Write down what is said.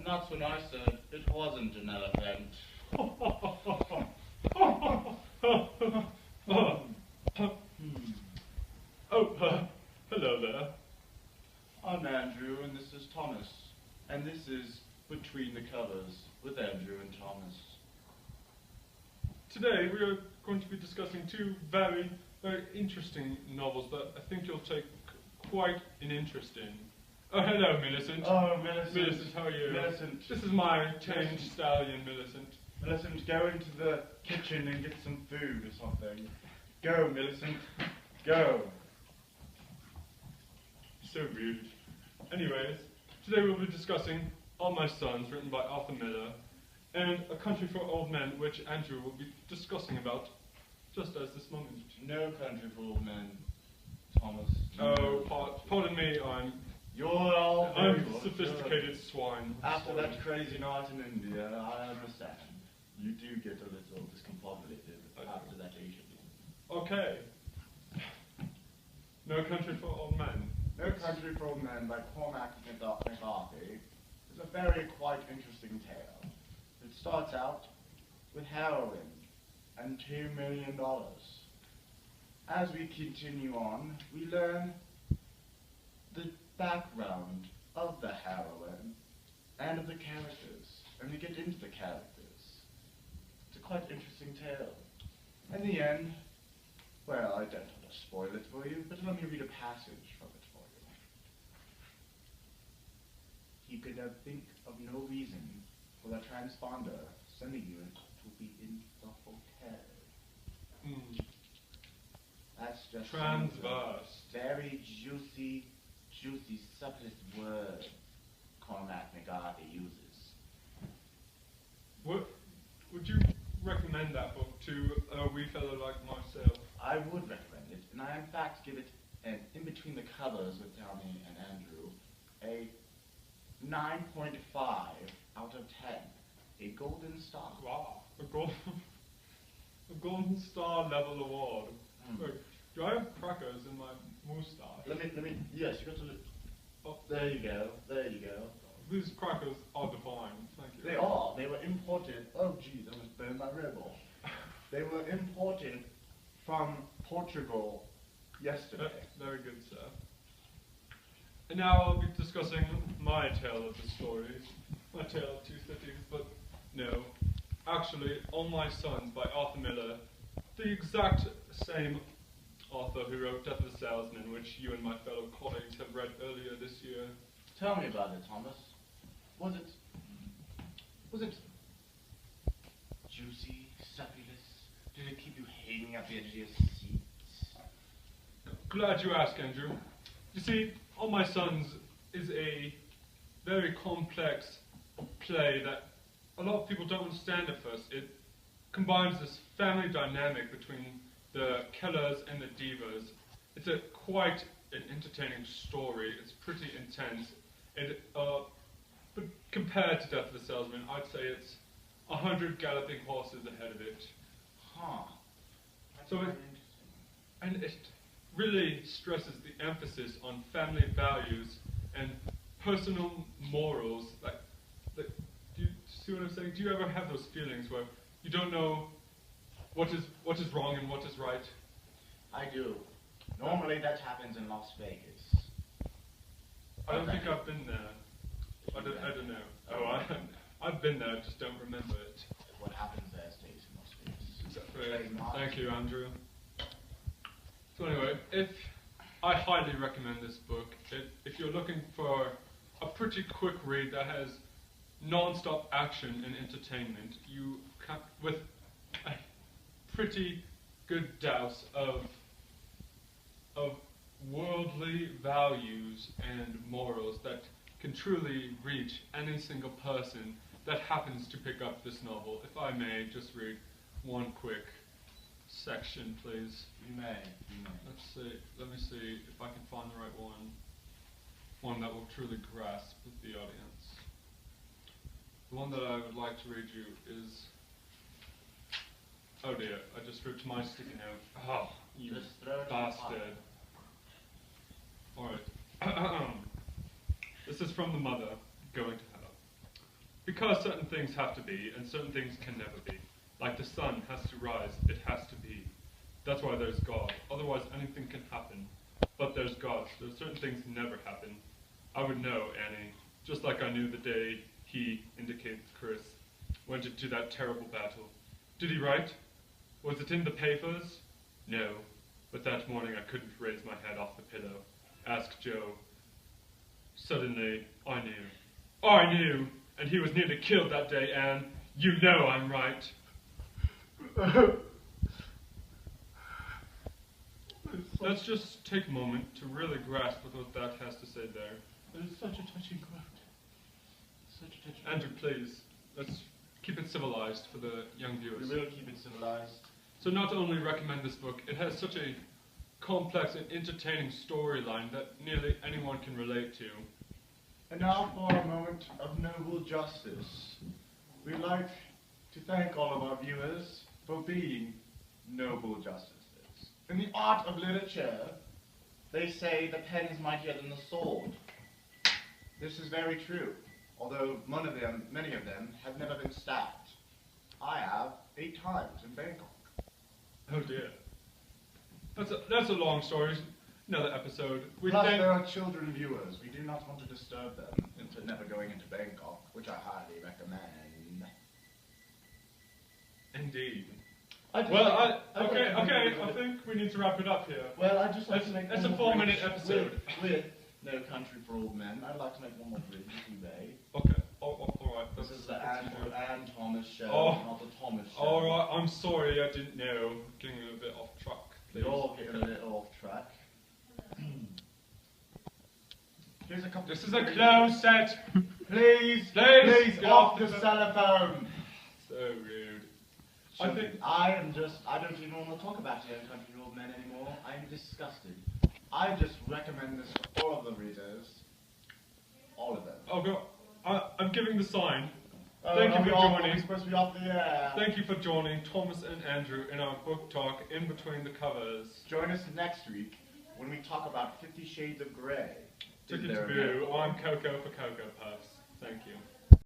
Not so nice, sir. It wasn't an elephant. Hello there. I'm Andrew, and this is Thomas. And this is Between the Covers with Andrew and Thomas. Today we are going to be discussing two very interesting novels that I think you'll take quite an interest in. Oh, hello, Millicent. Oh, Millicent. Millicent, how are you? Millicent. This is my tamed stallion, Millicent. Millicent, go into the kitchen and get some food or something. Go, Millicent. Go. So rude. Anyways, today we'll be discussing All My Sons, written by Arthur Miller, and A Country for Old Men, which Andrew will be discussing about just as this moment. No Country for Old Men, Thomas. Oh, pardon me, I'm sophisticated swine. After that crazy night in India, I understand. You do get a little discombobulated after that Asian. Okay. No Country for Old Men. No Country for Old Men by Cormac McCarthy is a very quite interesting tale. It starts out with heroin and $2 million. As we continue on, we learn the background of the heroine and of the characters, and we get into the characters. It's a quite interesting tale. In the end, well, I don't want to spoil it for you, but let me read a passage from it for you. You could think of no reason for the transponder sending you to be in the hotel. That's just Transverse. Very juicy, subtlest word Cormac McCarthy uses. Would you recommend that book to a wee fellow like myself? I would recommend it, and I in fact give it an in between the covers with Tommy and Andrew a 9.5 out of 10, a golden star. Wow, a golden star level award. Look, do I have crackers in my moustache? Let me, yes, you got to, oh, there you go. These crackers are divine, thank you. They are, they were imported, oh geez, I almost burned my rebel. They were imported from Portugal yesterday. Very good, sir. And now I'll be discussing my tale of the stories. My tale of two cities, but no. Actually, All My Sons by Arthur Miller, the exact same author who wrote Death of a Salesman, which you and my fellow colleagues have read earlier this year. Tell me about it, Thomas. Was it juicy, succubus? Did it keep you hanging at the edge of your seats? Glad you asked, Andrew. You see, All My Sons is a very complex play that a lot of people don't understand at first. It combines this family dynamic between the Kellers and the Divas. It's quite an entertaining story. It's pretty intense. But compared to Death of a Salesman, I'd say it's 100 galloping horses ahead of it. Huh. That's So very and it really stresses the emphasis on family values and personal morals. Do you see what I'm saying? Do you ever have those feelings where you don't know what is wrong and what is right? I do. Normally that happens in Las Vegas. I don't think I've been there. I don't know. Oh, I've been there, I just don't remember it. What happens there stays in Las Vegas. Exactly. Thank you, Andrew. So anyway, I highly recommend this book. If you're looking for a pretty quick read that has non-stop action and entertainment, you can, with a pretty good dose of worldly values and morals that can truly reach any single person that happens to pick up this novel. If I may just read one quick section, please. You may. Let's see. Let me see if I can find the right one. One that will truly grasp the audience. The one that I would like to read you is... Oh dear, I just ripped my sticky note. Oh, you Just throw it in the bastard. Alright. This is from the mother, Going to Hell. because certain things have to be, and certain things can never be. Like the sun has to rise, it has to be. That's why there's God. Otherwise, anything can happen. But there's God. There's certain things never happen. I would know, Annie, just like I knew the day he, indicates Chris, went into that terrible battle. Did he write? Was it in the papers? No. But that morning I couldn't raise my head off the pillow. Ask Joe. Suddenly, I knew. I knew! And he was nearly killed that day, Anne. You know I'm right. Let's just take a moment to really grasp with what that has to say there. It's such a touching quote. Such a touching Andrew, please, let's keep it civilized for the young viewers. We will keep it civilized. So not only recommend this book, it has such a complex and entertaining storyline that nearly anyone can relate to. And now for a moment of noble justice. We'd like to thank all of our viewers for being noble justices. In the art of literature, they say the pen is mightier than the sword. This is very true, although many of them have never been stabbed. I have 8 times in Bangkok. Oh dear. That's a long story. Another episode. Plus, there are children viewers. We do not want to disturb them into never going into Bangkok, which I highly recommend. Indeed. Well, okay, I think we need to wrap it up here. Well, I'd just like to make It's a one more 4-minute bridge episode. with No Country for Old Men. I'd like to make one more bridge, if you may. Okay, alright. This is the Anne Thomas show, Oh. not the Thomas show. Alright, I'm sorry, I didn't know. Getting a little bit off track. Please. You're getting a little off track. Here's a couple. This is a closed set. Please, Please, get off off the the- telephone. So rude. I think I don't even want to talk about Young Country for Old Men anymore. I'm disgusted. I just recommend this for all of the readers. All of them. I'll go. I'm giving the sign. Oh, Thank you for We're joining. supposed to be off the air. Thank you for joining Thomas and Andrew in our book talk in between the covers. Join us next week when we talk about 50 Shades of Grey. Is Ticket there to a Boo. metaphor? I'm Coco for Cocoa Puffs. Thank you.